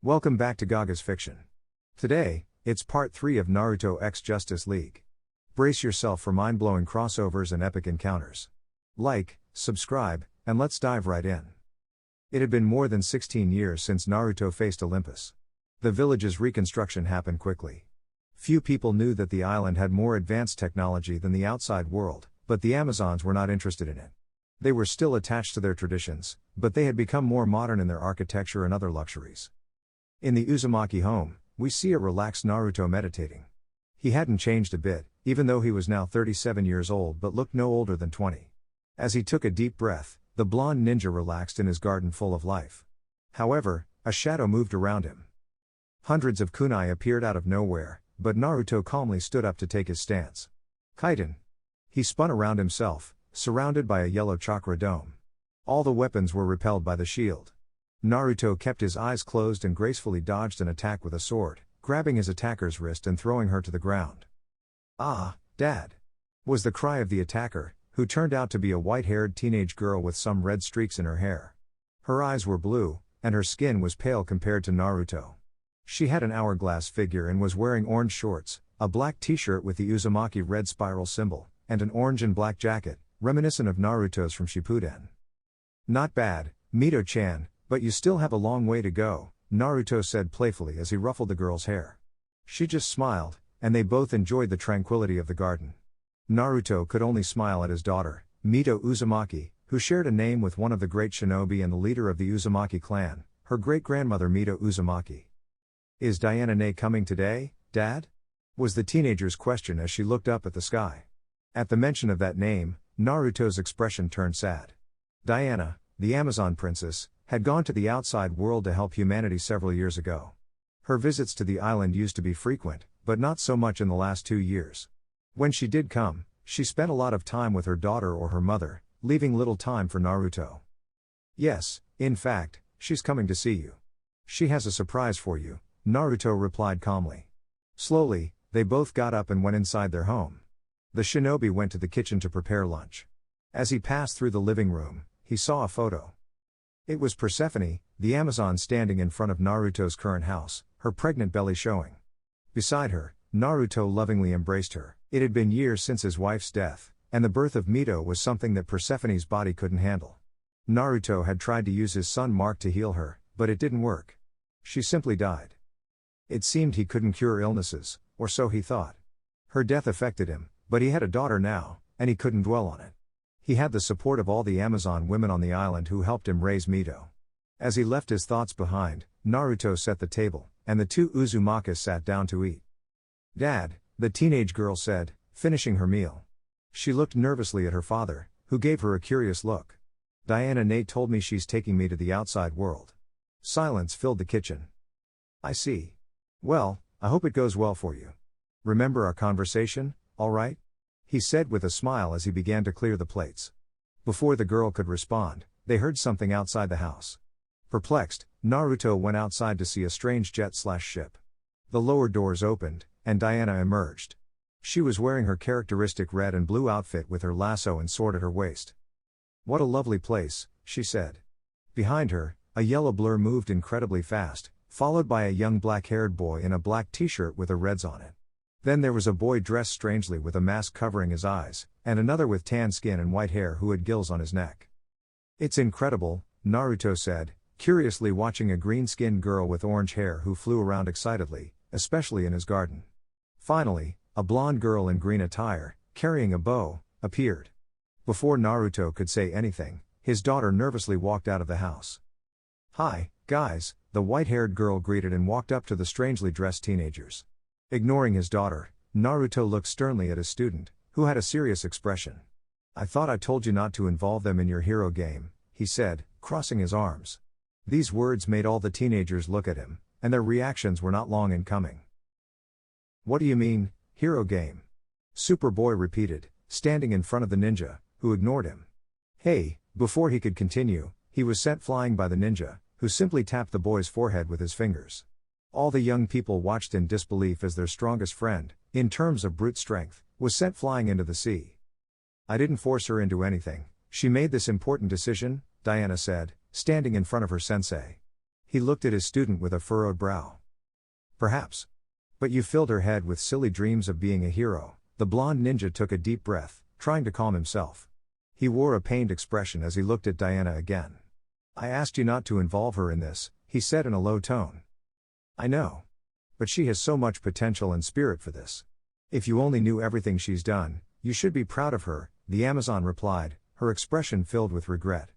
Welcome back to Gaga's Fiction. Today, it's part 3 of Naruto X Justice League. Brace yourself for mind-blowing crossovers and epic encounters. Like, subscribe, and let's dive right in. It had been more than 16 years since Naruto faced Olympus. The village's reconstruction happened quickly. Few people knew that the island had more advanced technology than the outside world, but the Amazons were not interested in it. They were still attached to their traditions, but they had become more modern in their architecture and other luxuries. In the Uzumaki home, we see a relaxed Naruto meditating. He hadn't changed a bit, even though he was now 37 years old but looked no older than 20. As he took a deep breath, the blonde ninja relaxed in his garden full of life. However, a shadow moved around him. Hundreds of kunai appeared out of nowhere, but Naruto calmly stood up to take his stance. Kaiten. He spun around himself, surrounded by a yellow chakra dome. All the weapons were repelled by the shield. Naruto kept his eyes closed and gracefully dodged an attack with a sword, grabbing his attacker's wrist and throwing her to the ground. "Ah, Dad!" was the cry of the attacker, who turned out to be a white-haired teenage girl with some red streaks in her hair. Her eyes were blue, and her skin was pale compared to Naruto. She had an hourglass figure and was wearing orange shorts, a black t-shirt with the Uzumaki red spiral symbol, and an orange and black jacket, reminiscent of Naruto's from Shippuden. "Not bad, Mito-chan, but you still have a long way to go," Naruto said playfully as he ruffled the girl's hair. She just smiled, and they both enjoyed the tranquility of the garden. Naruto could only smile at his daughter, Mito Uzumaki, who shared a name with one of the great shinobi and the leader of the Uzumaki clan, her great-grandmother Mito Uzumaki. "Is Diana coming today, Dad?" was the teenager's question as she looked up at the sky. At the mention of that name, Naruto's expression turned sad. Diana, the Amazon princess, had gone to the outside world to help humanity several years ago. Her visits to the island used to be frequent, but not so much in the last 2 years. When she did come, she spent a lot of time with her daughter or her mother, leaving little time for Naruto. "Yes, in fact, she's coming to see you. She has a surprise for you," Naruto replied calmly. Slowly, they both got up and went inside their home. The shinobi went to the kitchen to prepare lunch. As he passed through the living room, he saw a photo. It was Persephone, the Amazon, standing in front of Naruto's current house, her pregnant belly showing. Beside her, Naruto lovingly embraced her. It had been years since his wife's death, and the birth of Mito was something that Persephone's body couldn't handle. Naruto had tried to use his son Mark to heal her, but it didn't work. She simply died. It seemed he couldn't cure illnesses, or so he thought. Her death affected him, but he had a daughter now, and he couldn't dwell on it. He had the support of all the Amazon women on the island who helped him raise Mito. As he left his thoughts behind, Naruto set the table, and the two Uzumakas sat down to eat. "Dad," the teenage girl said, finishing her meal. She looked nervously at her father, who gave her a curious look. "Diana told me she's taking me to the outside world." Silence filled the kitchen. "I see. Well, I hope it goes well for you. Remember our conversation, all right?" he said with a smile as he began to clear the plates. Before the girl could respond, they heard something outside the house. Perplexed, Naruto went outside to see a strange jet/ship. The lower doors opened, and Diana emerged. She was wearing her characteristic red and blue outfit with her lasso and sword at her waist. "What a lovely place," she said. Behind her, a yellow blur moved incredibly fast, followed by a young black-haired boy in a black t-shirt with a reds on it. Then there was a boy dressed strangely with a mask covering his eyes, and another with tan skin and white hair who had gills on his neck. "It's incredible," Naruto said, curiously watching a green-skinned girl with orange hair who flew around excitedly, especially in his garden. Finally, a blonde girl in green attire, carrying a bow, appeared. Before Naruto could say anything, his daughter nervously walked out of the house. "Hi, guys," the white-haired girl greeted and walked up to the strangely dressed teenagers. Ignoring his daughter, Naruto looked sternly at his student, who had a serious expression. "I thought I told you not to involve them in your hero game," he said, crossing his arms. These words made all the teenagers look at him, and their reactions were not long in coming. "What do you mean, hero game?" Superboy repeated, standing in front of the ninja, who ignored him. "Hey," before he could continue, he was sent flying by the ninja, who simply tapped the boy's forehead with his fingers. All the young people watched in disbelief as their strongest friend, in terms of brute strength, was sent flying into the sea. "I didn't force her into anything, she made this important decision," Diana said, standing in front of her sensei. He looked at his student with a furrowed brow. Perhaps. But you filled her head with silly dreams of being a hero. The blonde ninja took a deep breath, trying to calm himself. He wore a pained expression as he looked at Diana again. I asked you not to involve her in this, he said in a low tone. I know. But she has so much potential and spirit for this. If you only knew everything she's done, you should be proud of her, the Amazon replied, her expression filled with regret.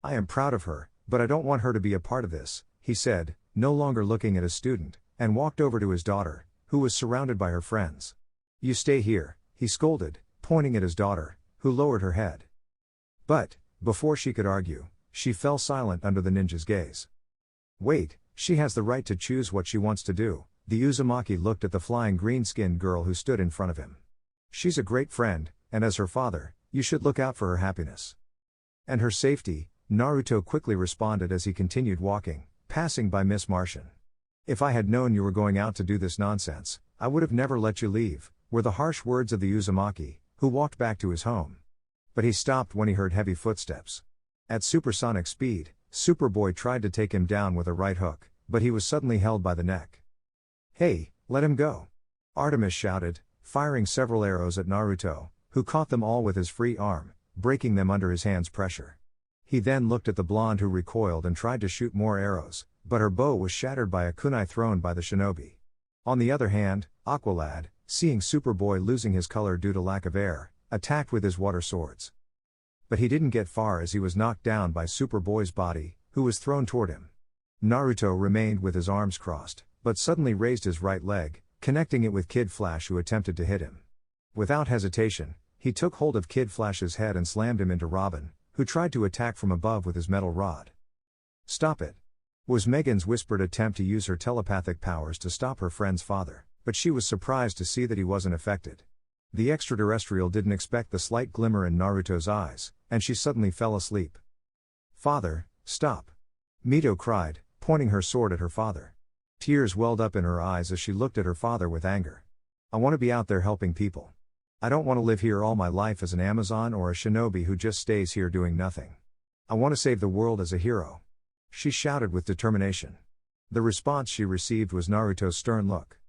I am proud of her, but I don't want her to be a part of this, he said, no longer looking at his student, and walked over to his daughter, who was surrounded by her friends. You stay here, he scolded, pointing at his daughter, who lowered her head. But, before she could argue, she fell silent under the ninja's gaze. Wait, she has the right to choose what she wants to do, the Uzumaki looked at the flying green-skinned girl who stood in front of him. She's a great friend, and as her father, you should look out for her happiness. And her safety, Naruto quickly responded as he continued walking, passing by Miss Martian. If I had known you were going out to do this nonsense, I would have never let you leave, were the harsh words of the Uzumaki, who walked back to his home. But he stopped when he heard heavy footsteps. At supersonic speed, Superboy tried to take him down with a right hook, but he was suddenly held by the neck. Hey, let him go! Artemis shouted, firing several arrows at Naruto, who caught them all with his free arm, breaking them under his hand's pressure. He then looked at the blonde who recoiled and tried to shoot more arrows, but her bow was shattered by a kunai thrown by the shinobi. On the other hand, Aqualad, seeing Superboy losing his color due to lack of air, attacked with his water swords. But he didn't get far as he was knocked down by Superboy's body, who was thrown toward him. Naruto remained with his arms crossed, but suddenly raised his right leg, connecting it with Kid Flash who attempted to hit him. Without hesitation, he took hold of Kid Flash's head and slammed him into Robin, who tried to attack from above with his metal rod. Stop it! Was Megan's whispered attempt to use her telepathic powers to stop her friend's father, but she was surprised to see that he wasn't affected. The extraterrestrial didn't expect the slight glimmer in Naruto's eyes, and she suddenly fell asleep. Father, stop! Mito cried, pointing her sword at her father. Tears welled up in her eyes as she looked at her father with anger. I want to be out there helping people. I don't want to live here all my life as an Amazon or a shinobi who just stays here doing nothing. I want to save the world as a hero. She shouted with determination. The response she received was Naruto's stern look.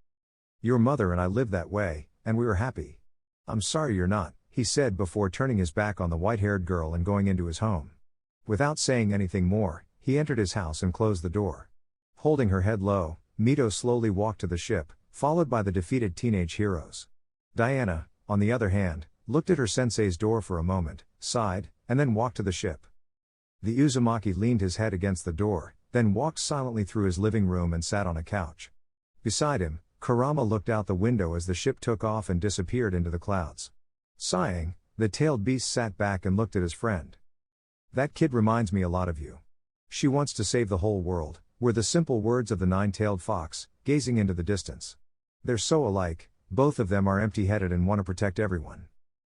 Your mother and I lived that way, and we were happy. I'm sorry you're not, he said before turning his back on the white-haired girl and going into his home. Without saying anything more, he entered his house and closed the door. Holding her head low, Mito slowly walked to the ship, followed by the defeated teenage heroes. Diana, on the other hand, looked at her sensei's door for a moment, sighed, and then walked to the ship. The Uzumaki leaned his head against the door, then walked silently through his living room and sat on a couch. Beside him, Kurama looked out the window as the ship took off and disappeared into the clouds. Sighing, the tailed beast sat back and looked at his friend. That kid reminds me a lot of you. She wants to save the whole world, were the simple words of the nine-tailed fox, gazing into the distance. They're so alike, both of them are empty-headed and want to protect everyone.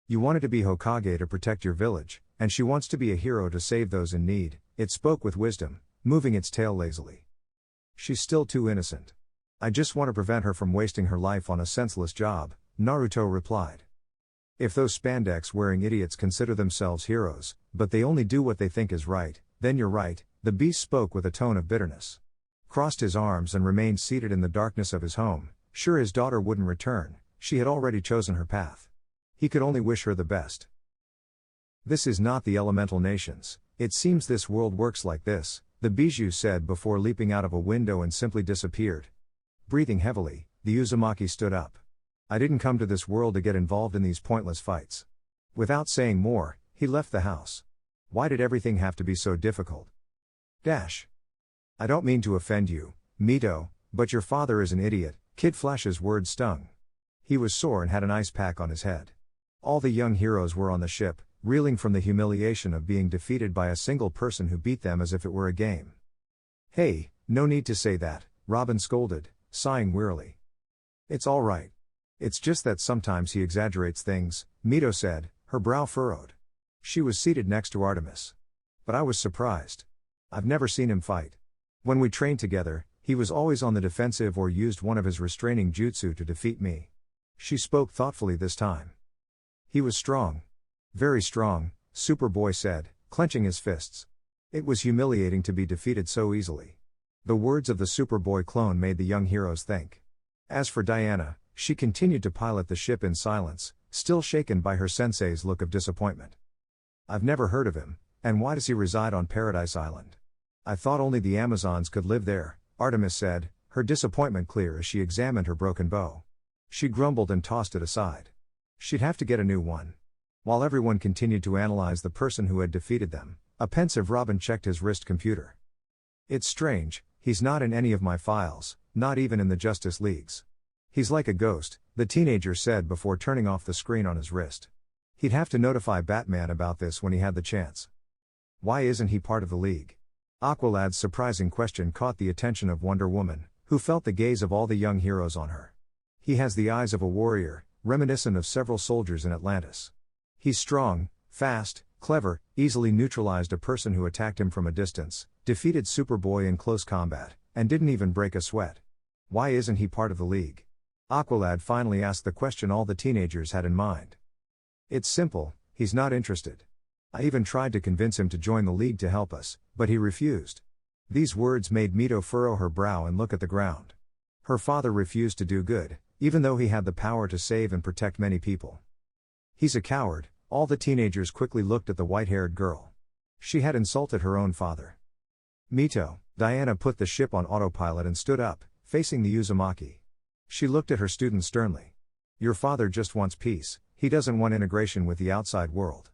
You wanted to be Hokage to protect your village, and she wants to be a hero to save those in need, it spoke with wisdom, moving its tail lazily. She's still too innocent. I just want to prevent her from wasting her life on a senseless job, Naruto replied. If those spandex-wearing idiots consider themselves heroes, but they only do what they think is right, then you're right, the beast spoke with a tone of bitterness. Crossed his arms and remained seated in the darkness of his home, sure his daughter wouldn't return, she had already chosen her path. He could only wish her the best. This is not the elemental nations, it seems this world works like this, the Bijou said before leaping out of a window and simply disappeared. Breathing heavily, the Uzumaki stood up. I didn't come to this world to get involved in these pointless fights. Without saying more, he left the house. Why did everything have to be so difficult? I don't mean to offend you, Mito, but your father is an idiot, Kid Flash's words stung. He was sore and had an ice pack on his head. All the young heroes were on the ship, reeling from the humiliation of being defeated by a single person who beat them as if it were a game. Hey, no need to say that, Robin scolded, sighing wearily. It's all right. It's just that sometimes he exaggerates things, Mito said, her brow furrowed. She was seated next to Artemis. But I was surprised. I've never seen him fight. When we trained together, he was always on the defensive or used one of his restraining jutsu to defeat me. She spoke thoughtfully this time. He was strong. Very strong, Superboy said, clenching his fists. It was humiliating to be defeated so easily. The words of the Superboy clone made the young heroes think. As for Diana, she continued to pilot the ship in silence, still shaken by her sensei's look of disappointment. "I've never heard of him, and why does he reside on Paradise Island? I thought only the Amazons could live there," Artemis said, her disappointment clear as she examined her broken bow. She grumbled and tossed it aside. She'd have to get a new one. While everyone continued to analyze the person who had defeated them, a pensive Robin checked his wrist computer. "It's strange, he's not in any of my files, not even in the Justice League's. He's like a ghost," the teenager said before turning off the screen on his wrist. He'd have to notify Batman about this when he had the chance. Why isn't he part of the League? Aqualad's surprising question caught the attention of Wonder Woman, who felt the gaze of all the young heroes on her. "He has the eyes of a warrior, reminiscent of several soldiers in Atlantis. He's strong, fast, clever, easily neutralized a person who attacked him from a distance, defeated Superboy in close combat, and didn't even break a sweat. Why isn't he part of the League?" Aqualad finally asked the question all the teenagers had in mind. "It's simple, he's not interested. I even tried to convince him to join the League to help us, but he refused." These words made Mito furrow her brow and look at the ground. Her father refused to do good, even though he had the power to save and protect many people. "He's a coward." All the teenagers quickly looked at the white-haired girl. She had insulted her own father. "Mito," Diana put the ship on autopilot and stood up, facing the Uzumaki. She looked at her student sternly. "Your father just wants peace, he doesn't want integration with the outside world."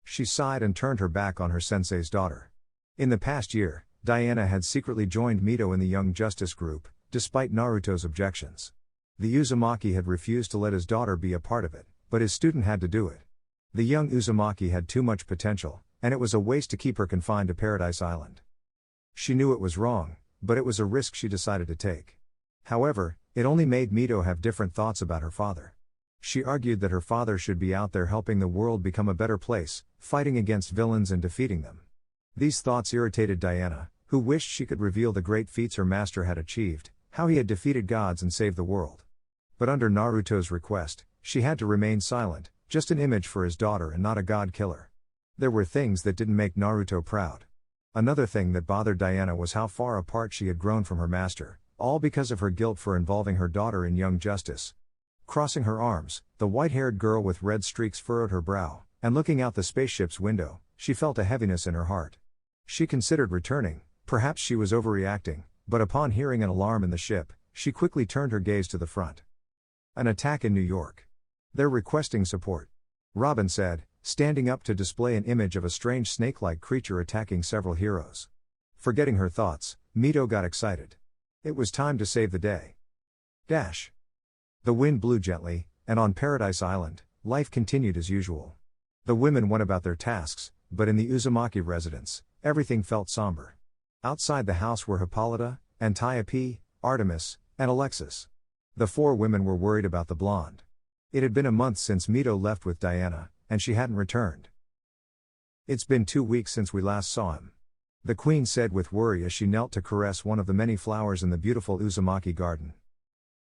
She sighed and turned her back on her sensei's daughter. In the past year, Diana had secretly joined Mito in the Young Justice group, despite Naruto's objections. The Uzumaki had refused to let his daughter be a part of it, but his student had to do it. The young Uzumaki had too much potential, and it was a waste to keep her confined to Paradise Island. She knew it was wrong, but it was a risk she decided to take. However, it only made Mito have different thoughts about her father. She argued that her father should be out there helping the world become a better place, fighting against villains and defeating them. These thoughts irritated Diana, who wished she could reveal the great feats her master had achieved, how he had defeated gods and saved the world. But under Naruto's request, she had to remain silent, just an image for his daughter and not a god killer. There were things that didn't make Naruto proud. Another thing that bothered Diana was how far apart she had grown from her master, all because of her guilt for involving her daughter in Young Justice. Crossing her arms, the white-haired girl with red streaks furrowed her brow, and looking out the spaceship's window, she felt a heaviness in her heart. She considered returning, perhaps she was overreacting, but upon hearing an alarm in the ship, she quickly turned her gaze to the front. "An attack in New York. They're requesting support," Robin said, standing up to display an image of a strange snake-like creature attacking several heroes. Forgetting her thoughts, Mito got excited. It was time to save the day. Dash. The wind blew gently, and on Paradise Island, life continued as usual. The women went about their tasks, but in the Uzumaki residence, everything felt somber. Outside the house were Hippolyta, Antiope, Artemis, and Alexis. The four women were worried about the blonde. It had been a month since Mito left with Diana, and she hadn't returned. "It's been 2 weeks since we last saw him," the queen said with worry as she knelt to caress one of the many flowers in the beautiful Uzumaki garden.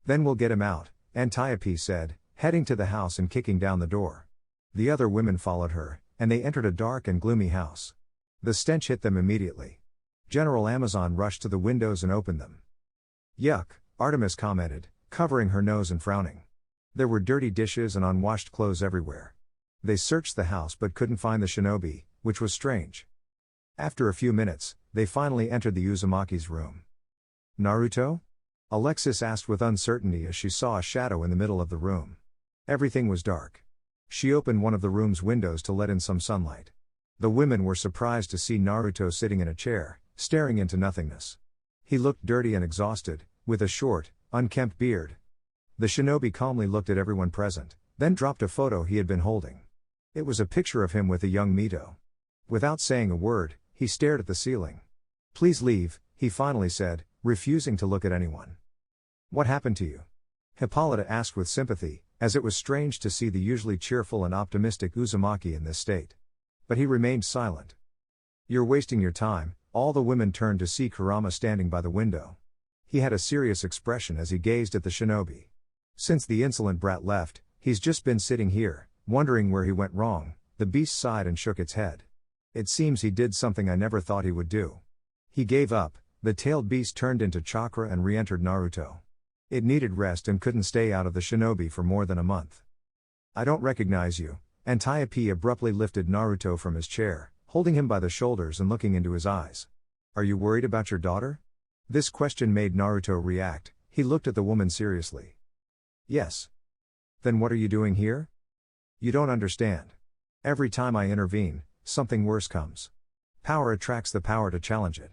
"Then we'll get him out," Antiope said, heading to the house and kicking down the door. The other women followed her, and they entered a dark and gloomy house. The stench hit them immediately. General Amazon rushed to the windows and opened them. "Yuck," Artemis commented, covering her nose and frowning. There were dirty dishes and unwashed clothes everywhere. They searched the house but couldn't find the shinobi, which was strange. After a few minutes, they finally entered the Uzumaki's room. "Naruto?" Alexis asked with uncertainty as she saw a shadow in the middle of the room. Everything was dark. She opened one of the room's windows to let in some sunlight. The women were surprised to see Naruto sitting in a chair, staring into nothingness. He looked dirty and exhausted, with a short, unkempt beard. The shinobi calmly looked at everyone present, then dropped a photo he had been holding. It was a picture of him with a young Mito. Without saying a word, he stared at the ceiling. "Please leave," he finally said, refusing to look at anyone. "What happened to you?" Hippolyta asked with sympathy, as it was strange to see the usually cheerful and optimistic Uzumaki in this state. But he remained silent. "You're wasting your time." All the women turned to see Kurama standing by the window. He had a serious expression as he gazed at the shinobi. "Since the insolent brat left, he's just been sitting here, wondering where he went wrong." The beast sighed and shook its head. "It seems he did something I never thought he would do. He gave up, the tailed beast turned into chakra and re-entered Naruto. It needed rest and couldn't stay out of the shinobi for more than a month. "I don't recognize you," Antiope abruptly lifted Naruto from his chair, holding him by the shoulders and looking into his eyes. "Are you worried about your daughter?" This question made Naruto react. He looked at the woman seriously. "Yes." "Then what are you doing here?" "You don't understand. Every time I intervene, something worse comes. Power attracts the power to challenge it.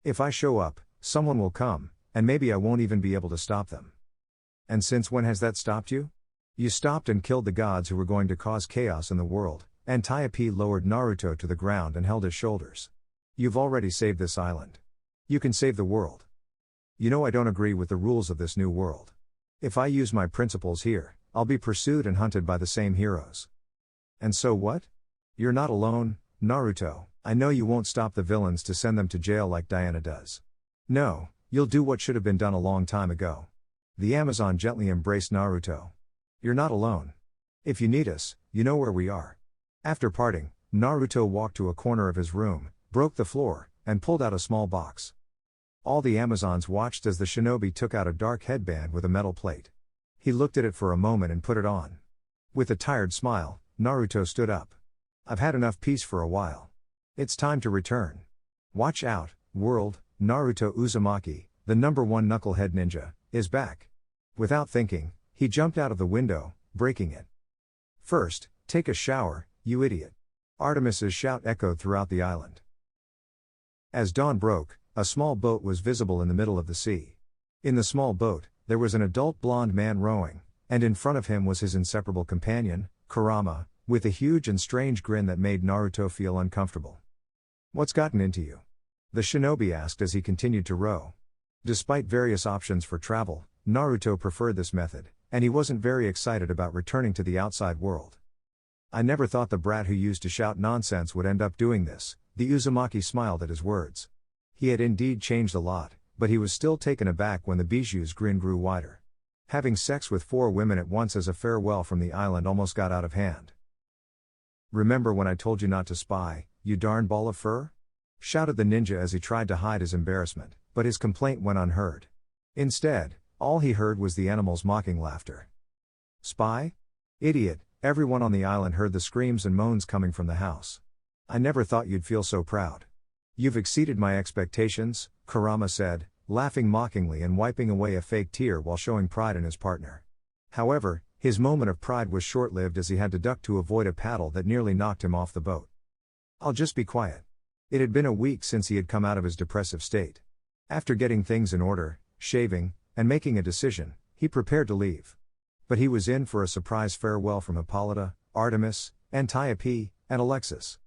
If I show up, someone will come, and maybe I won't even be able to stop them." "And since when has that stopped you?" "You stopped and killed the gods who were going to cause chaos in the world." Antiope lowered Naruto to the ground and held his shoulders. "You've already saved this island. You can save the world. You know I don't agree with the rules of this new world. If I use my principles here, I'll be pursued and hunted by the same heroes." "And so what? You're not alone, Naruto. I know you won't stop the villains to send them to jail like Diana does. No, you'll do what should have been done a long time ago." The Amazon gently embraced Naruto. "You're not alone. If you need us, you know where we are." After parting, Naruto walked to a corner of his room, broke the floor, and pulled out a small box. All the Amazons watched as the shinobi took out a dark headband with a metal plate. He looked at it for a moment and put it on. With a tired smile, Naruto stood up. "I've had enough peace for a while. It's time to return. Watch out, world, Naruto Uzumaki, the #1 knucklehead ninja, is back." Without thinking, he jumped out of the window, breaking it. "First, take a shower, you idiot." Artemis's shout echoed throughout the island. As dawn broke, a small boat was visible in the middle of the sea. In the small boat, there was an adult blonde man rowing, and in front of him was his inseparable companion, Kurama, with a huge and strange grin that made Naruto feel uncomfortable. "What's gotten into you?" the shinobi asked as he continued to row. Despite various options for travel, Naruto preferred this method, and he wasn't very excited about returning to the outside world. "I never thought the brat who used to shout nonsense would end up doing this." The Uzumaki smiled at his words. He had indeed changed a lot, but he was still taken aback when the Bijuu's grin grew wider. Having sex with 4 women at once as a farewell from the island almost got out of hand. "Remember when I told you not to spy, you darn ball of fur?" shouted the ninja as he tried to hide his embarrassment, but his complaint went unheard. Instead, all he heard was the animal's mocking laughter. "Spy? Idiot!" Everyone on the island heard the screams and moans coming from the house. "I never thought you'd feel so proud." "You've exceeded my expectations," Kurama said, laughing mockingly and wiping away a fake tear while showing pride in his partner. However, his moment of pride was short-lived as he had to duck to avoid a paddle that nearly knocked him off the boat. "I'll just be quiet." It had been a week since he had come out of his depressive state. After getting things in order, shaving, and making a decision, he prepared to leave. But he was in for a surprise farewell from Hippolyta, Artemis, Antiope, and Alexis.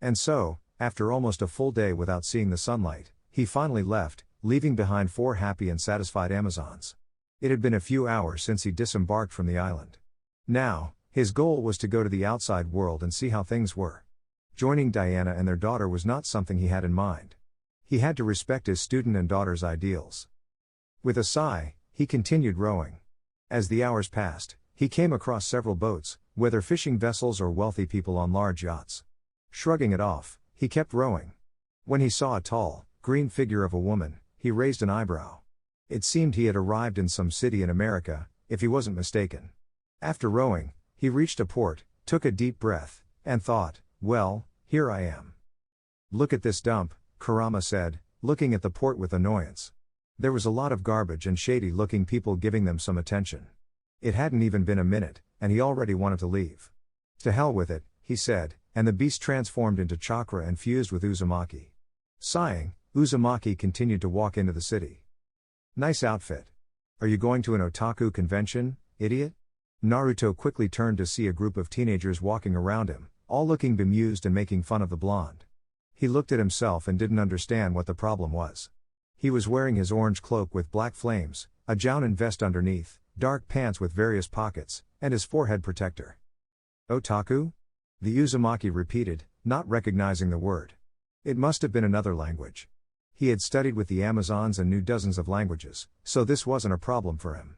And so, after almost a full day without seeing the sunlight, he finally left, leaving behind 4 happy and satisfied Amazons. It had been a few hours since he disembarked from the island. Now, his goal was to go to the outside world and see how things were. Joining Diana and their daughter was not something he had in mind. He had to respect his student and daughter's ideals. With a sigh, he continued rowing. As the hours passed, he came across several boats, whether fishing vessels or wealthy people on large yachts. Shrugging it off, he kept rowing. When he saw a tall, green figure of a woman, he raised an eyebrow. It seemed he had arrived in some city in America, if he wasn't mistaken. After rowing, he reached a port, took a deep breath, and thought, "Well, here I am." "Look at this dump," Kurama said, looking at the port with annoyance. There was a lot of garbage and shady-looking people giving them some attention. It hadn't even been a minute, and he already wanted to leave. "To hell with it," he said, and the beast transformed into chakra and fused with Uzumaki. Sighing, Uzumaki continued to walk into the city. "Nice outfit. Are you going to an otaku convention, idiot?" Naruto quickly turned to see a group of teenagers walking around him, all looking bemused and making fun of the blonde. He looked at himself and didn't understand what the problem was. He was wearing his orange cloak with black flames, a jounin vest underneath, dark pants with various pockets, and his forehead protector. "Otaku?" the Uzumaki repeated, not recognizing the word. It must have been another language. He had studied with the Amazons and knew dozens of languages, so this wasn't a problem for him.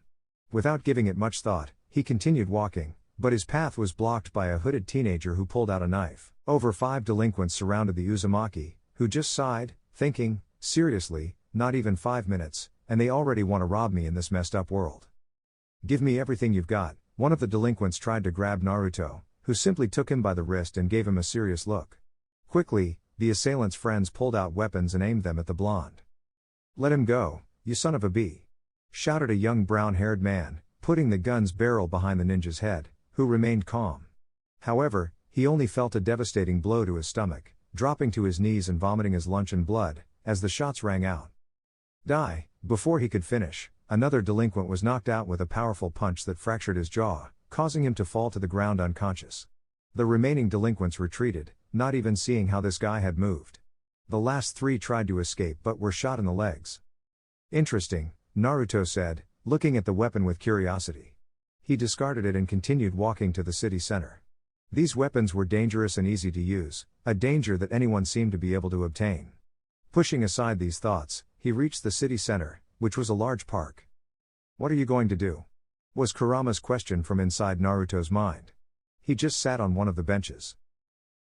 Without giving it much thought, he continued walking, but his path was blocked by a hooded teenager who pulled out a knife. Over 5 delinquents surrounded the Uzumaki, who just sighed, thinking, seriously, not even 5 minutes, and they already want to rob me in this messed up world. Give me everything you've got. One of the delinquents tried to grab Naruto, who simply took him by the wrist and gave him a serious look. Quickly, the assailant's friends pulled out weapons and aimed them at the blonde. Let him go, you son of a bee! Shouted a young brown-haired man, putting the gun's barrel behind the ninja's head, who remained calm. However, he only felt a devastating blow to his stomach, dropping to his knees and vomiting his lunch and blood, as the shots rang out. Die! Before he could finish, another delinquent was knocked out with a powerful punch that fractured his jaw, causing him to fall to the ground unconscious. The remaining delinquents retreated, not even seeing how this guy had moved. The last 3 tried to escape but were shot in the legs. Interesting, Naruto said, looking at the weapon with curiosity. He discarded it and continued walking to the city center. These weapons were dangerous and easy to use, a danger that anyone seemed to be able to obtain. Pushing aside these thoughts, he reached the city center, which was a large park. What are you going to do? Was Kurama's question from inside Naruto's mind. He just sat on one of the benches.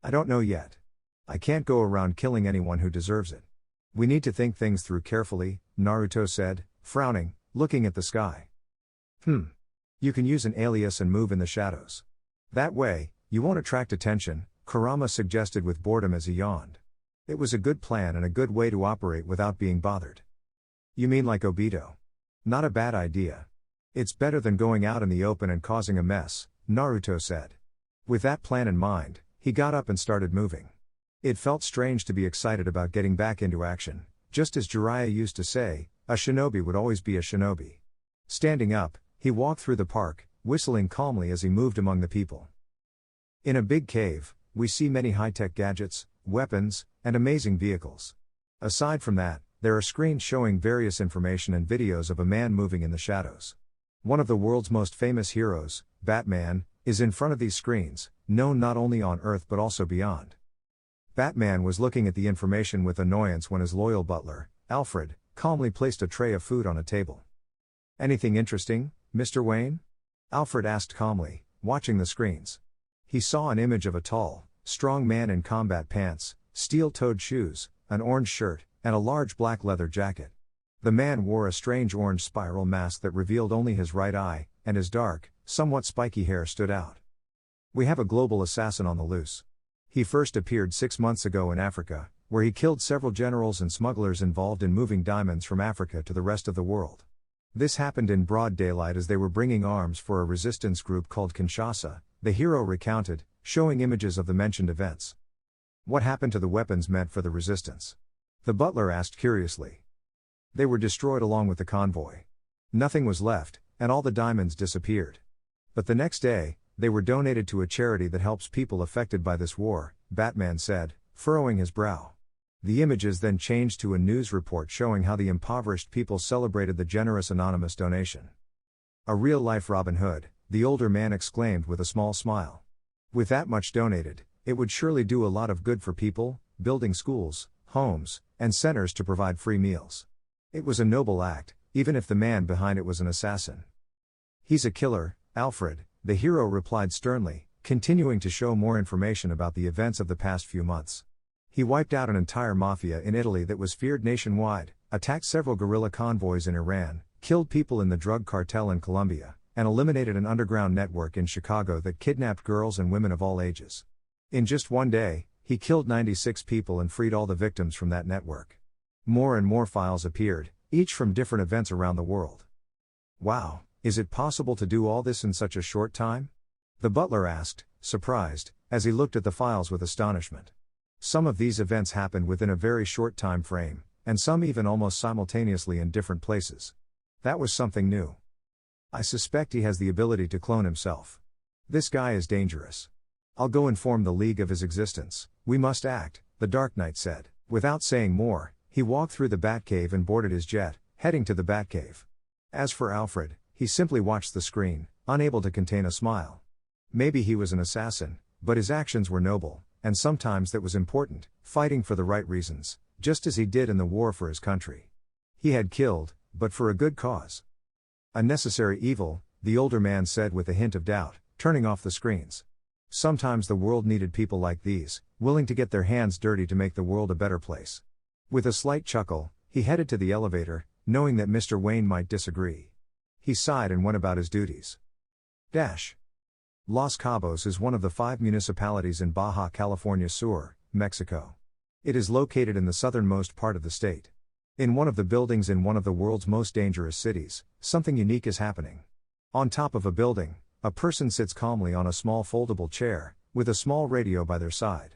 I don't know yet. I can't go around killing anyone who deserves it. We need to think things through carefully, Naruto said, frowning, looking at the sky. You can use an alias and move in the shadows. That way, you won't attract attention, Kurama suggested with boredom as he yawned. It was a good plan and a good way to operate without being bothered. You mean like Obito? Not a bad idea. It's better than going out in the open and causing a mess, Naruto said. With that plan in mind, he got up and started moving. It felt strange to be excited about getting back into action, just as Jiraiya used to say, a shinobi would always be a shinobi. Standing up, he walked through the park, whistling calmly as he moved among the people. In a big cave, we see many high-tech gadgets, weapons, and amazing vehicles. Aside from that, there are screens showing various information and videos of a man moving in the shadows. One of the world's most famous heroes, Batman, is in front of these screens, known not only on Earth but also beyond. Batman was looking at the information with annoyance when his loyal butler, Alfred, calmly placed a tray of food on a table. Anything interesting, Mr. Wayne? Alfred asked calmly, watching the screens. He saw an image of a tall, strong man in combat pants, steel-toed shoes, an orange shirt, and a large black leather jacket. The man wore a strange orange spiral mask that revealed only his right eye, and his dark, somewhat spiky hair stood out. We have a global assassin on the loose. He first appeared 6 months ago in Africa, where he killed several generals and smugglers involved in moving diamonds from Africa to the rest of the world. This happened in broad daylight as they were bringing arms for a resistance group called Kinshasa, the hero recounted, showing images of the mentioned events. What happened to the weapons meant for the resistance? The butler asked curiously. They were destroyed along with the convoy. Nothing was left, and all the diamonds disappeared. But the next day, they were donated to a charity that helps people affected by this war, Batman said, furrowing his brow. The images then changed to a news report showing how the impoverished people celebrated the generous anonymous donation. A real-life Robin Hood, the older man exclaimed with a small smile. With that much donated, it would surely do a lot of good for people, building schools, homes, and centers to provide free meals. It was a noble act, even if the man behind it was an assassin. He's a killer, Alfred, the hero replied sternly, continuing to show more information about the events of the past few months. He wiped out an entire mafia in Italy that was feared nationwide, attacked several guerrilla convoys in Iran, killed people in the drug cartel in Colombia, and eliminated an underground network in Chicago that kidnapped girls and women of all ages. In just one day, he killed 96 people and freed all the victims from that network. More and more files appeared, each from different events around the world. Wow, is it possible to do all this in such a short time? The butler asked, surprised, as he looked at the files with astonishment. Some of these events happened within a very short time frame, and some even almost simultaneously in different places. That was something new. I suspect he has the ability to clone himself. This guy is dangerous. I'll go inform the League of his existence. We must act, the Dark Knight said. Without saying more, he walked through the Batcave and boarded his jet, heading to the Batcave. As for Alfred, he simply watched the screen, unable to contain a smile. Maybe he was an assassin, but his actions were noble, and sometimes that was important, fighting for the right reasons, just as he did in the war for his country. He had killed, but for a good cause. A necessary evil, the older man said with a hint of doubt, turning off the screens. Sometimes the world needed people like these, willing to get their hands dirty to make the world a better place. With a slight chuckle, He headed to the elevator, knowing that Mr. Wayne might disagree. He sighed and went about his duties. Los Cabos is one of the 5 municipalities in Baja California Sur, Mexico. It is located in the southernmost part of the state. In one of the buildings in one of the world's most dangerous cities, something unique is happening. On top of a building, a person sits calmly on a small foldable chair, with a small radio by their side.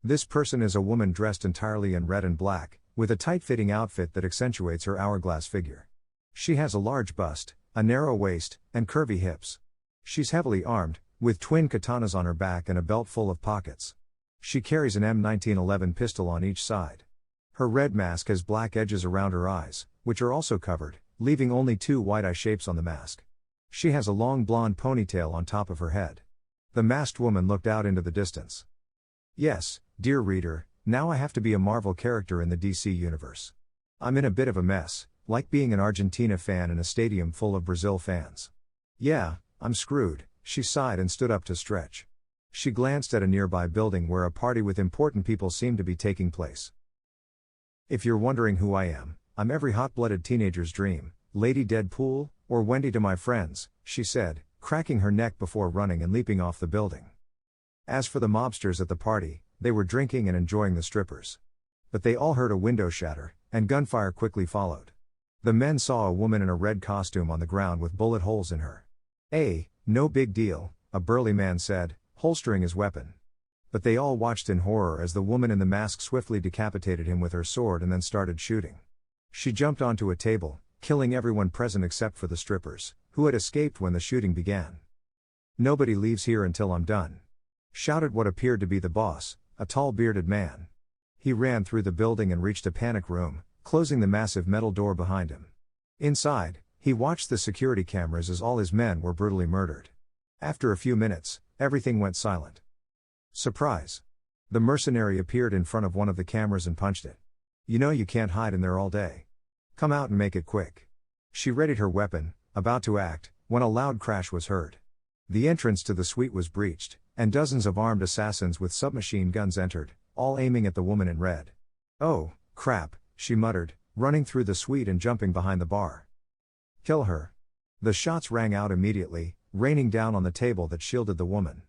This person is a woman dressed entirely in red and black, with a tight-fitting outfit that accentuates her hourglass figure. She has a large bust, a narrow waist, and curvy hips. She's heavily armed, with twin katanas on her back and a belt full of pockets. She carries an M1911 pistol on each side. Her red mask has black edges around her eyes, which are also covered, leaving only 2 white eye shapes on the mask. She has a long blonde ponytail on top of her head. The masked woman looked out into the distance. Yes, dear reader, now I have to be a Marvel character in the DC universe. I'm in a bit of a mess, like being an Argentina fan in a stadium full of Brazil fans. Yeah, I'm screwed, she sighed and stood up to stretch. She glanced at a nearby building where a party with important people seemed to be taking place. If you're wondering who I am, I'm every hot-blooded teenager's dream, Lady Deadpool, or Wendy to my friends, she said, cracking her neck before running and leaping off the building. As for the mobsters at the party, they were drinking and enjoying the strippers. But they all heard a window shatter, and gunfire quickly followed. The men saw a woman in a red costume on the ground with bullet holes in her. No big deal, a burly man said, holstering his weapon. But they all watched in horror as the woman in the mask swiftly decapitated him with her sword and then started shooting. She jumped onto a table, killing everyone present except for the strippers, who had escaped when the shooting began. "Nobody leaves here until I'm done," shouted what appeared to be the boss, a tall bearded man. He ran through the building and reached a panic room, closing the massive metal door behind him. Inside, he watched the security cameras as all his men were brutally murdered. After a few minutes, everything went silent. Surprise! The mercenary appeared in front of one of the cameras and punched it. "You know you can't hide in there all day. Come out and make it quick." She readied her weapon, about to act, when a loud crash was heard. The entrance to the suite was breached, and dozens of armed assassins with submachine guns entered, all aiming at the woman in red. "Oh, crap," she muttered, running through the suite and jumping behind the bar. "Kill her." The shots rang out immediately, raining down on the table that shielded the woman.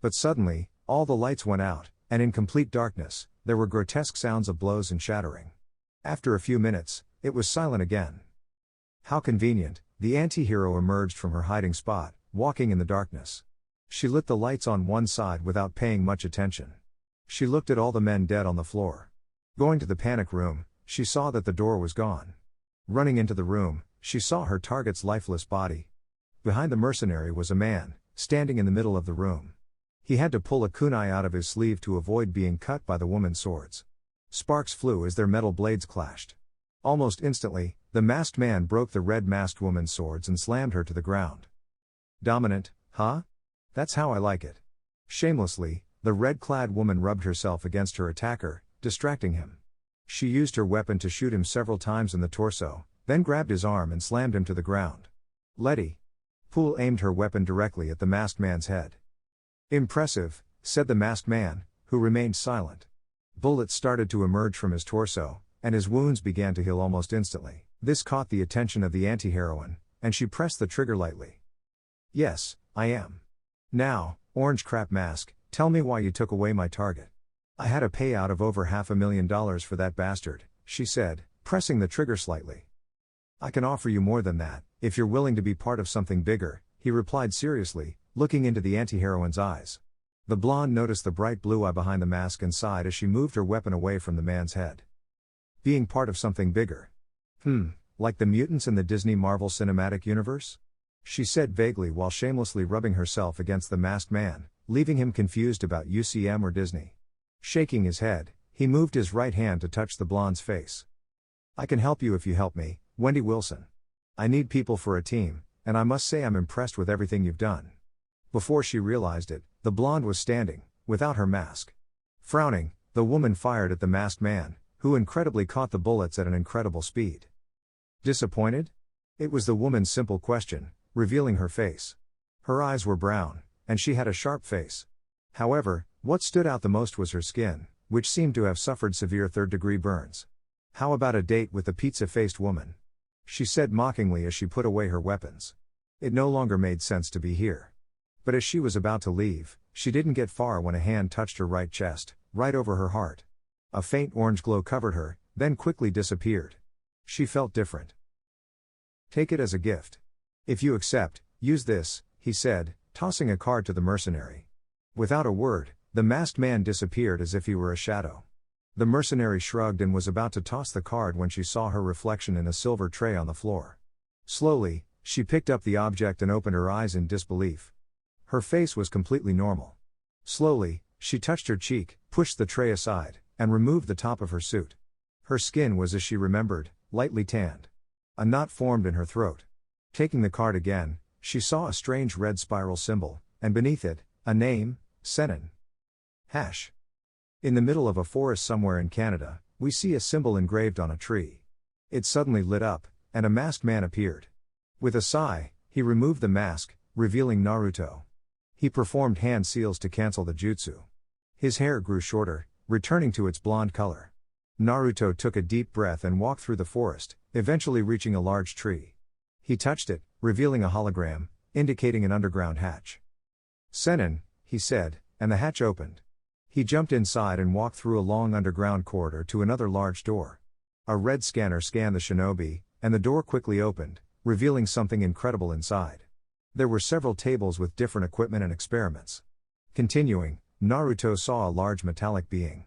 But suddenly, all the lights went out, and in complete darkness, there were grotesque sounds of blows and shattering. After a few minutes, it was silent again. How convenient, the anti-hero emerged from her hiding spot, walking in the darkness. She lit the lights on one side without paying much attention. She looked at all the men dead on the floor. Going to the panic room, she saw that the door was gone. Running into the room, she saw her target's lifeless body. Behind the mercenary was a man, standing in the middle of the room. He had to pull a kunai out of his sleeve to avoid being cut by the woman's swords. Sparks flew as their metal blades clashed. Almost instantly, the masked man broke the red-masked woman's swords and slammed her to the ground. "Dominant, huh? That's how I like it." Shamelessly, the red-clad woman rubbed herself against her attacker, distracting him. She used her weapon to shoot him several times in the torso, then grabbed his arm and slammed him to the ground. "Letty." Poole aimed her weapon directly at the masked man's head. "Impressive," said the masked man, who remained silent. Bullets started to emerge from his torso, and his wounds began to heal almost instantly. This caught the attention of the anti-heroine, and she pressed the trigger lightly. "Yes, I am. Now, Orange Crap Mask, tell me why you took away my target." "I had a payout of over $500,000 for that bastard," she said, pressing the trigger slightly. "I can offer you more than that, if you're willing to be part of something bigger," he replied seriously, looking into the anti-heroine's eyes. The blonde noticed the bright blue eye behind the mask and sighed as she moved her weapon away from the man's head. "Being part of something bigger. Like the mutants in the Disney Marvel Cinematic Universe?" she said vaguely while shamelessly rubbing herself against the masked man, leaving him confused about UCM or Disney. Shaking his head, he moved his right hand to touch the blonde's face. "I can help you if you help me, Wendy Wilson. I need people for a team, and I must say I'm impressed with everything you've done." Before she realized it, the blonde was standing, without her mask. Frowning, the woman fired at the masked man, who incredibly caught the bullets at an incredible speed. "Disappointed?" It was the woman's simple question, revealing her face. Her eyes were brown, and she had a sharp face. However, what stood out the most was her skin, which seemed to have suffered severe third-degree burns. How about a date with the pizza-faced woman? She said mockingly as she put away her weapons. It no longer made sense to be here. But as she was about to leave, she didn't get far when a hand touched her right chest, right over her heart. A faint orange glow covered her, then quickly disappeared. She felt different. Take it as a gift. If you accept, use this, he said, tossing a card to the mercenary. Without a word, the masked man disappeared as if he were a shadow. The mercenary shrugged and was about to toss the card when she saw her reflection in a silver tray on the floor. Slowly, she picked up the object and opened her eyes in disbelief. Her face was completely normal. Slowly, she touched her cheek, pushed the tray aside, and removed the top of her suit. Her skin was as she remembered, lightly tanned. A knot formed in her throat. Taking the card again, she saw a strange red spiral symbol, and beneath it, a name, Senin. Hash. In the middle of a forest somewhere in Canada, we see a symbol engraved on a tree. It suddenly lit up, and a masked man appeared. With a sigh, he removed the mask, revealing Naruto. He performed hand seals to cancel the jutsu. His hair grew shorter, returning to its blonde color. Naruto took a deep breath and walked through the forest, eventually reaching a large tree. He touched it, revealing a hologram, indicating an underground hatch. Senin, he said, and the hatch opened. He jumped inside and walked through a long underground corridor to another large door. A red scanner scanned the shinobi, and the door quickly opened, revealing something incredible inside. There were several tables with different equipment and experiments. Continuing, Naruto saw a large metallic being.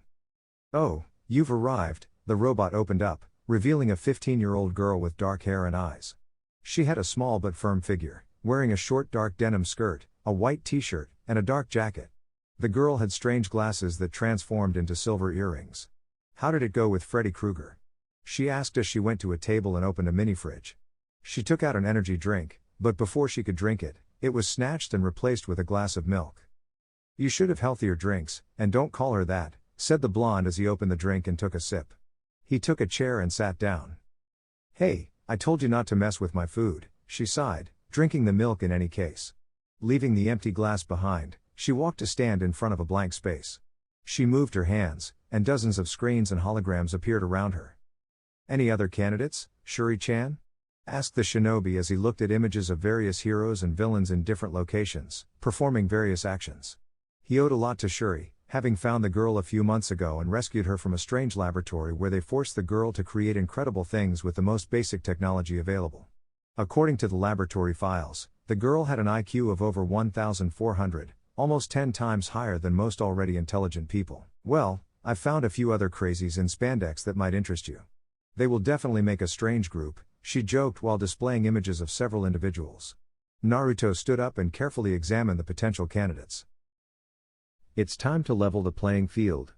Oh, you've arrived, the robot opened up, revealing a 15-year-old girl with dark hair and eyes. She had a small but firm figure, wearing a short dark denim skirt, a white t-shirt, and a dark jacket. The girl had strange glasses that transformed into silver earrings. How did it go with Freddy Krueger? She asked as she went to a table and opened a mini-fridge. She took out an energy drink, but before she could drink it, it was snatched and replaced with a glass of milk. You should have healthier drinks, and don't call her that, said the blonde as he opened the drink and took a sip. He took a chair and sat down. Hey, I told you not to mess with my food, she sighed, drinking the milk in any case. Leaving the empty glass behind, she walked to stand in front of a blank space. She moved her hands, and dozens of screens and holograms appeared around her. Any other candidates, Shuri-chan? Asked the shinobi as he looked at images of various heroes and villains in different locations, performing various actions. He owed a lot to Shuri, having found the girl a few months ago and rescued her from a strange laboratory where they forced the girl to create incredible things with the most basic technology available. According to the laboratory files, the girl had an IQ of over 1,400, almost 10 times higher than most already intelligent people. Well, I've found a few other crazies in spandex that might interest you. They will definitely make a strange group, she joked while displaying images of several individuals. Naruto stood up and carefully examined the potential candidates. It's time to level the playing field.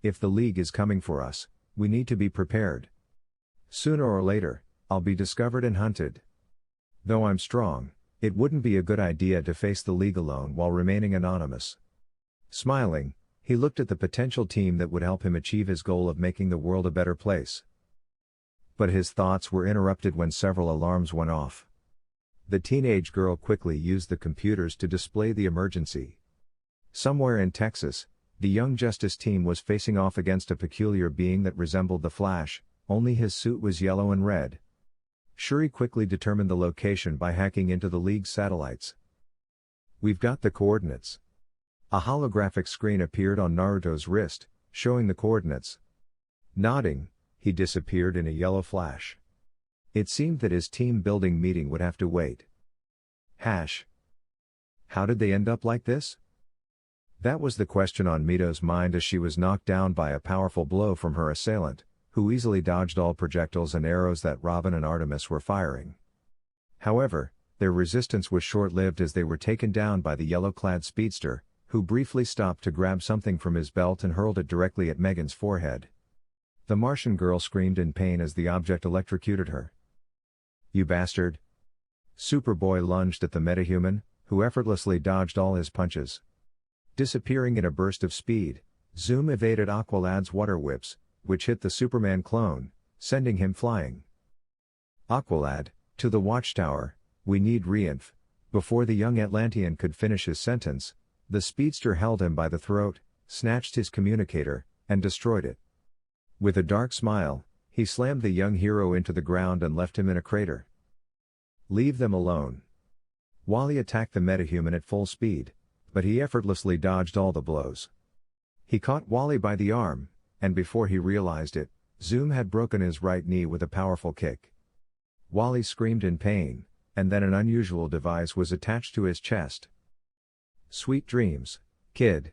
If the League is coming for us, we need to be prepared. Sooner or later, I'll be discovered and hunted. Though I'm strong, it wouldn't be a good idea to face the League alone while remaining anonymous. Smiling, he looked at the potential team that would help him achieve his goal of making the world a better place. But his thoughts were interrupted when several alarms went off. The teenage girl quickly used the computers to display the emergency. Somewhere in Texas, the Young Justice team was facing off against a peculiar being that resembled the Flash, only his suit was yellow and red. Shuri quickly determined the location by hacking into the League's satellites. We've got the coordinates. A holographic screen appeared on Naruto's wrist, showing the coordinates. Nodding, he disappeared in a yellow flash. It seemed that his team-building meeting would have to wait. Hash. How did they end up like this? That was the question on Mito's mind as she was knocked down by a powerful blow from her assailant, who easily dodged all projectiles and arrows that Robin and Artemis were firing. However, their resistance was short-lived as they were taken down by the yellow-clad speedster, who briefly stopped to grab something from his belt and hurled it directly at Megan's forehead. The Martian girl screamed in pain as the object electrocuted her. You bastard! Superboy lunged at the metahuman, who effortlessly dodged all his punches. Disappearing in a burst of speed, Zoom evaded Aqualad's water whips, which hit the Superman clone, sending him flying. Aqualad, to the watchtower, we need reinf. Before the young Atlantean could finish his sentence, the speedster held him by the throat, snatched his communicator, and destroyed it. With a dark smile, He slammed the young hero into the ground and left him in a crater. Leave them alone. Wally attacked the metahuman at full speed, but he effortlessly dodged all the blows. He caught Wally by the arm, and before he realized it, Zoom had broken his right knee with a powerful kick. Wally screamed in pain, and then an unusual device was attached to his chest. Sweet dreams, kid.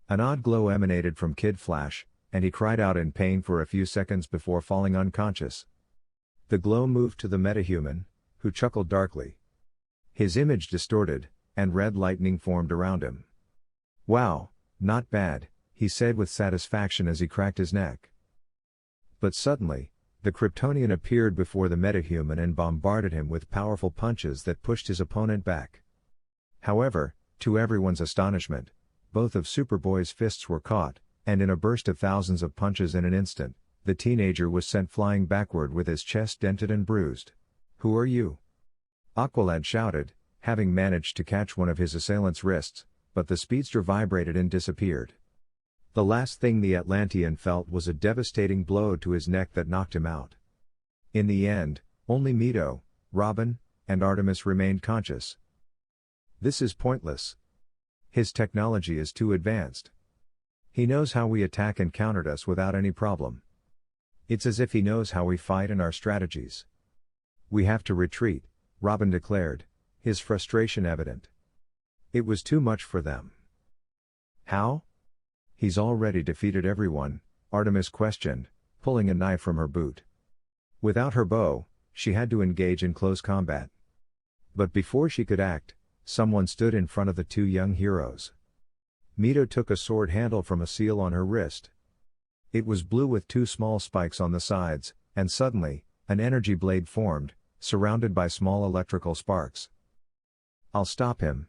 An odd glow emanated from Kid Flash, and he cried out in pain for a few seconds before falling unconscious. The glow moved to the metahuman, who chuckled darkly. His image distorted, and red lightning formed around him. Wow, not bad, he said with satisfaction as he cracked his neck. But suddenly, the Kryptonian appeared before the metahuman and bombarded him with powerful punches that pushed his opponent back. However, to everyone's astonishment, both of Superboy's fists were caught, and in a burst of thousands of punches in an instant, the teenager was sent flying backward with his chest dented and bruised. Who are you? Aqualad shouted, having managed to catch one of his assailant's wrists, but the speedster vibrated and disappeared. The last thing the Atlantean felt was a devastating blow to his neck that knocked him out. In the end, only Mito, Robin, and Artemis remained conscious. This is pointless. His technology is too advanced. He knows how we attack and countered us without any problem. It's as if he knows how we fight and our strategies. We have to retreat, Robin declared, his frustration evident. It was too much for them. How? He's already defeated everyone, Artemis questioned, pulling a knife from her boot. Without her bow, she had to engage in close combat. But before she could act, someone stood in front of the two young heroes. Mito took a sword handle from a seal on her wrist. It was blue with two small spikes on the sides, and suddenly, an energy blade formed, surrounded by small electrical sparks. I'll stop him.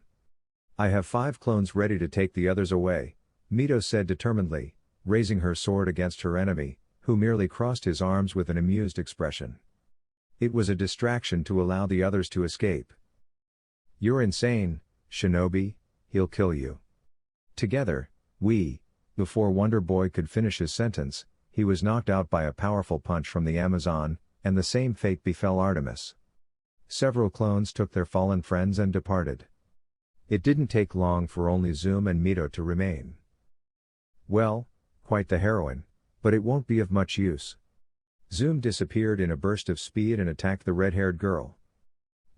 I have 5 clones ready to take the others away, Mito said determinedly, raising her sword against her enemy, who merely crossed his arms with an amused expression. It was a distraction to allow the others to escape. You're insane, Shinobi, he'll kill you. Together, we. Before Wonder Boy could finish his sentence, he was knocked out by a powerful punch from the Amazon, and the same fate befell Artemis. Several clones took their fallen friends and departed. It didn't take long for only Zoom and Mito to remain. Well, quite the heroine, but it won't be of much use. Zoom disappeared in a burst of speed and attacked the red-haired girl.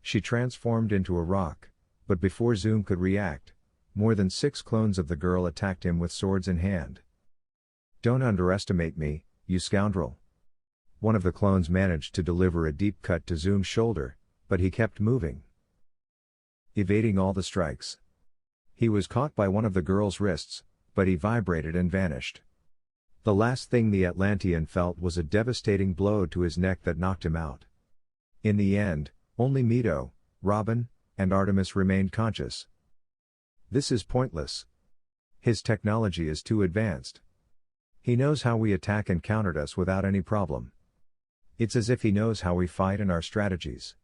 She transformed into a rock, but before Zoom could react, more than 6 clones of the girl attacked him with swords in hand. Don't underestimate me, you scoundrel. One of the clones managed to deliver a deep cut to Zoom's shoulder, but he kept moving, evading all the strikes. He was caught by one of the girl's wrists, but he vibrated and vanished. The last thing the Atlantean felt was a devastating blow to his neck that knocked him out. In the end, only Mito, Robin, and Artemis remained conscious. This is pointless. His technology is too advanced. He knows how we attack and countered us without any problem. It's as if he knows how we fight and our strategies.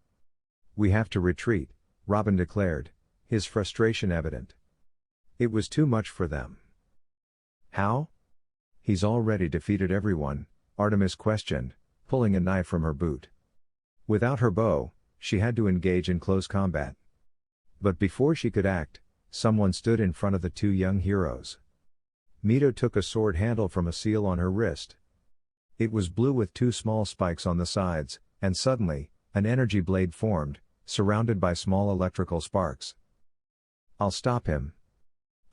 We have to retreat, Robin declared, his frustration evident. It was too much for them. How? He's already defeated everyone, Artemis questioned, pulling a knife from her boot. Without her bow, she had to engage in close combat. But before she could act, someone stood in front of the two young heroes. Mito took a sword handle from a seal on her wrist. It was blue with 2 small spikes on the sides, and suddenly, an energy blade formed, surrounded by small electrical sparks. I'll stop him.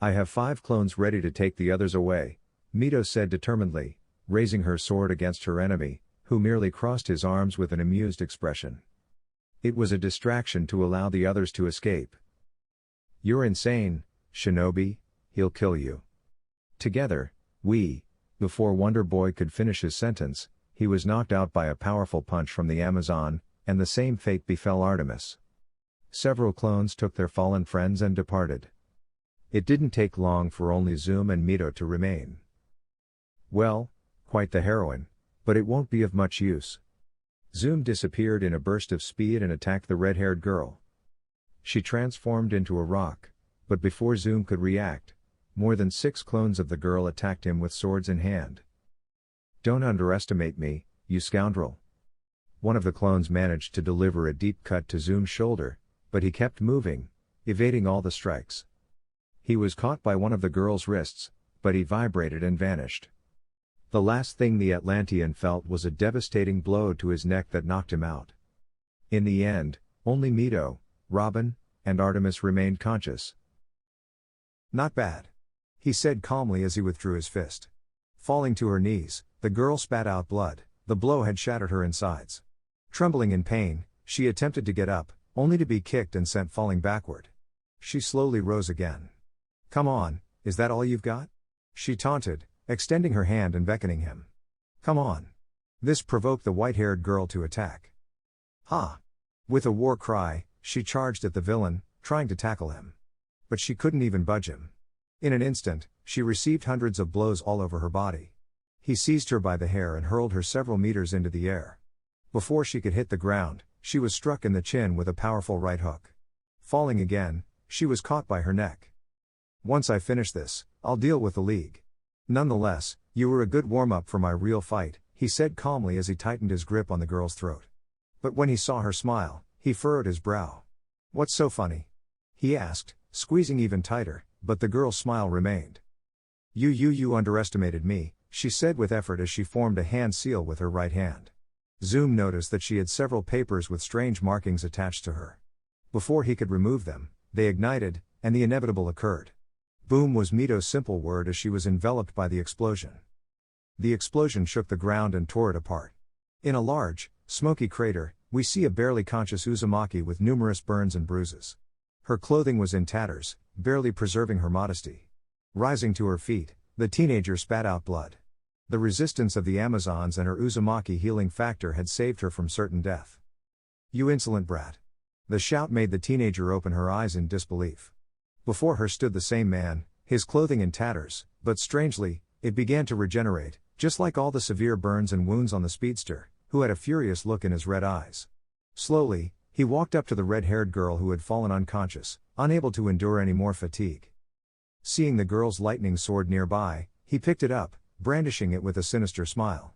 I have 5 clones ready to take the others away, Mito said determinedly, raising her sword against her enemy, who merely crossed his arms with an amused expression. It was a distraction to allow the others to escape. You're insane, Shinobi, he'll kill you. Together, we. Before Wonder Boy could finish his sentence, he was knocked out by a powerful punch from the Amazon, and the same fate befell Artemis. Several clones took their fallen friends and departed. It didn't take long for only Zoom and Mito to remain. Well, quite the heroine, but it won't be of much use. Zoom disappeared in a burst of speed and attacked the red-haired girl. She transformed into a rock, but before Zoom could react, more than 6 clones of the girl attacked him with swords in hand. Don't underestimate me, you scoundrel. One of the clones managed to deliver a deep cut to Zoom's shoulder, but he kept moving, evading all the strikes. He was caught by one of the girl's wrists, but he vibrated and vanished. The last thing the Atlantean felt was a devastating blow to his neck that knocked him out. In the end, only Mito, Robin, and Artemis remained conscious. "Not bad," he said calmly as he withdrew his fist. Falling to her knees, the girl spat out blood. The blow had shattered her insides. Trembling in pain, she attempted to get up, only to be kicked and sent falling backward. She slowly rose again. "Come on, is that all you've got?" she taunted, extending her hand and beckoning him. "Come on." This provoked the white-haired girl to attack. "Ha!" With a war cry, she charged at the villain, trying to tackle him. But she couldn't even budge him. In an instant, she received hundreds of blows all over her body. He seized her by the hair and hurled her several meters into the air. Before she could hit the ground, she was struck in the chin with a powerful right hook. Falling again, she was caught by her neck. "Once I finish this, I'll deal with the League. Nonetheless, you were a good warm-up for my real fight," he said calmly as he tightened his grip on the girl's throat. But when he saw her smile, he furrowed his brow. "What's so funny?" he asked, squeezing even tighter, but the girl's smile remained. You underestimated me," she said with effort as she formed a hand seal with her right hand. Zoom noticed that she had several papers with strange markings attached to her. Before he could remove them, they ignited, and the inevitable occurred. Boom was Mito's simple word as she was enveloped by the explosion. The explosion shook the ground and tore it apart. In a large, smoky crater, we see a barely conscious Uzumaki with numerous burns and bruises. Her clothing was in tatters, barely preserving her modesty. Rising to her feet, the teenager spat out blood. The resistance of the Amazons and her Uzumaki healing factor had saved her from certain death. "You insolent brat." The shout made the teenager open her eyes in disbelief. Before her stood the same man, his clothing in tatters, but strangely, it began to regenerate, just like all the severe burns and wounds on the speedster, who had a furious look in his red eyes. Slowly, he walked up to the red-haired girl who had fallen unconscious, unable to endure any more fatigue. Seeing the girl's lightning sword nearby, he picked it up, brandishing it with a sinister smile.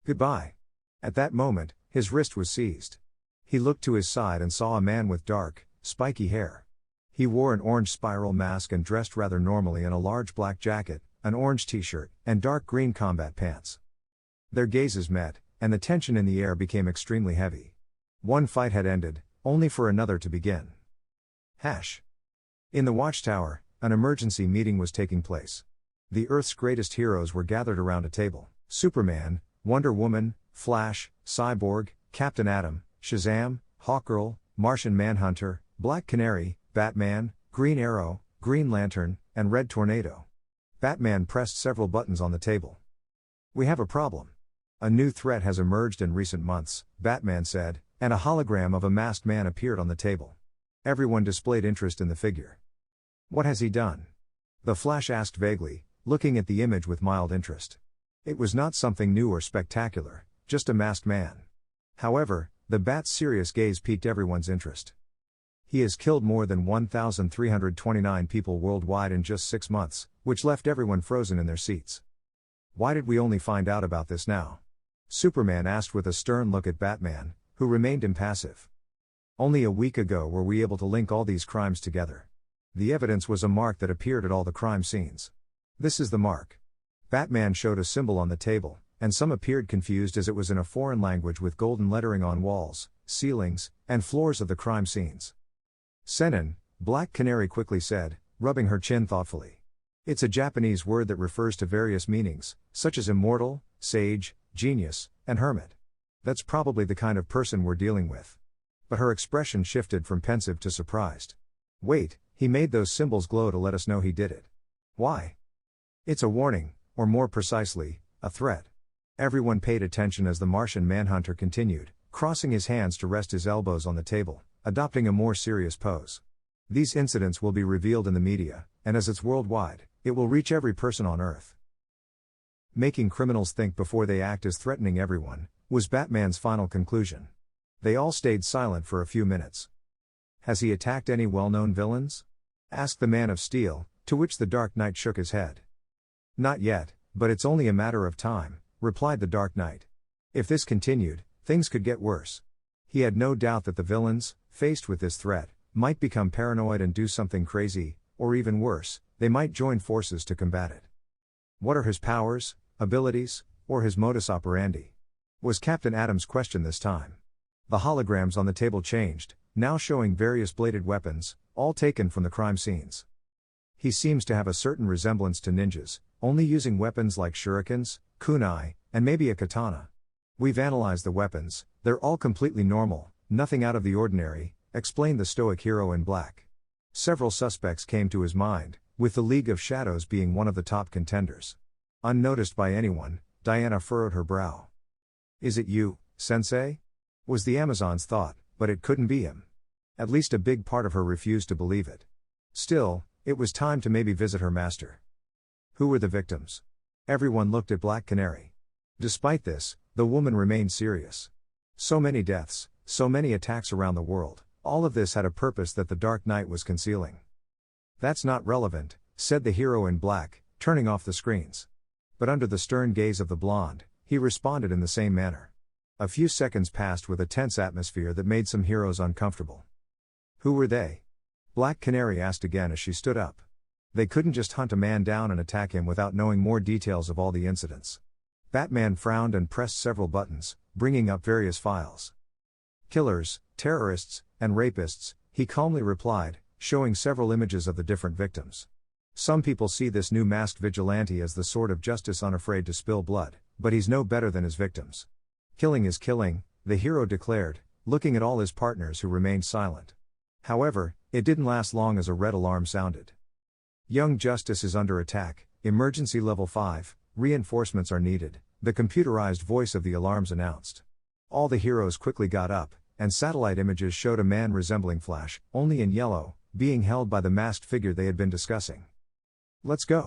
"Goodbye." At that moment, his wrist was seized. He looked to his side and saw a man with dark, spiky hair. He wore an orange spiral mask and dressed rather normally in a large black jacket, an orange t-shirt, and dark green combat pants. Their gazes met, and the tension in the air became extremely heavy. One fight had ended, only for another to begin. In the watchtower, an emergency meeting was taking place. The Earth's greatest heroes were gathered around a table: Superman, Wonder Woman, Flash, Cyborg, Captain Atom, Shazam, Hawkgirl, Martian Manhunter, Black Canary, Batman, Green Arrow, Green Lantern, and Red Tornado. Batman pressed several buttons on the table. "We have a problem. A new threat has emerged in recent months," Batman said, and a hologram of a masked man appeared on the table. Everyone displayed interest in the figure. "What has he done?" the Flash asked vaguely, looking at the image with mild interest. It was not something new or spectacular, just a masked man. However, the Bat's serious gaze piqued everyone's interest. "He has killed more than 1,329 people worldwide in just 6 months, which left everyone frozen in their seats." "Why did we only find out about this now?" Superman asked with a stern look at Batman, who remained impassive. "Only a week ago were we able to link all these crimes together. The evidence was a mark that appeared at all the crime scenes. This is the mark." Batman showed a symbol on the table, and some appeared confused as it was in a foreign language with golden lettering on walls, ceilings, and floors of the crime scenes. "Senin," Black Canary quickly said, rubbing her chin thoughtfully. "It's a Japanese word that refers to various meanings, such as immortal, sage, genius, and hermit. That's probably the kind of person we're dealing with." But her expression shifted from pensive to surprised. "Wait, he made those symbols glow to let us know he did it. Why?" "It's a warning, or more precisely, a threat." Everyone paid attention as the Martian Manhunter continued, crossing his hands to rest his elbows on the table, adopting a more serious pose. "These incidents will be revealed in the media, and as it's worldwide, it will reach every person on Earth. Making criminals think before they act is threatening everyone," was Batman's final conclusion. They all stayed silent for a few minutes. "Has he attacked any well-known villains?" asked the Man of Steel, to which the Dark Knight shook his head. "Not yet, but it's only a matter of time," replied the Dark Knight. If this continued, things could get worse. He had no doubt that the villains, faced with this threat, might become paranoid and do something crazy, or even worse, they might join forces to combat it. What are his powers, abilities, or his modus operandi? Was Captain Adams' question this time. The holograms on the table changed, now showing various bladed weapons, all taken from the crime scenes. He seems to have a certain resemblance to ninjas, only using weapons like shurikens, kunai, and maybe a katana. We've analyzed the weapons, they're all completely normal, nothing out of the ordinary, explained the stoic hero in black. Several suspects came to his mind, with the League of Shadows being one of the top contenders. Unnoticed by anyone, Diana furrowed her brow. Is it you, Sensei? Was the Amazon's thought, but it couldn't be him. At least a big part of her refused to believe it. Still, it was time to maybe visit her master. Who were the victims? Everyone looked at Black Canary. Despite this, the woman remained serious. So many deaths, so many attacks around the world, all of this had a purpose that the Dark Knight was concealing. That's not relevant, said the hero in black, turning off the screens. But under the stern gaze of the blonde, he responded in the same manner. A few seconds passed with a tense atmosphere that made some heroes uncomfortable. Who were they? Black Canary asked again as she stood up. They couldn't just hunt a man down and attack him without knowing more details of all the incidents. Batman frowned and pressed several buttons, bringing up various files. Killers, terrorists, and rapists, he calmly replied, showing several images of the different victims. Some people see this new masked vigilante as the sword of justice unafraid to spill blood, but he's no better than his victims. Killing is killing, the hero declared, looking at all his partners who remained silent. However, it didn't last long as a red alarm sounded. Young Justice is under attack, emergency level 5, reinforcements are needed, the computerized voice of the alarms announced. All the heroes quickly got up, and satellite images showed a man resembling Flash, only in yellow, being held by the masked figure they had been discussing. Let's go.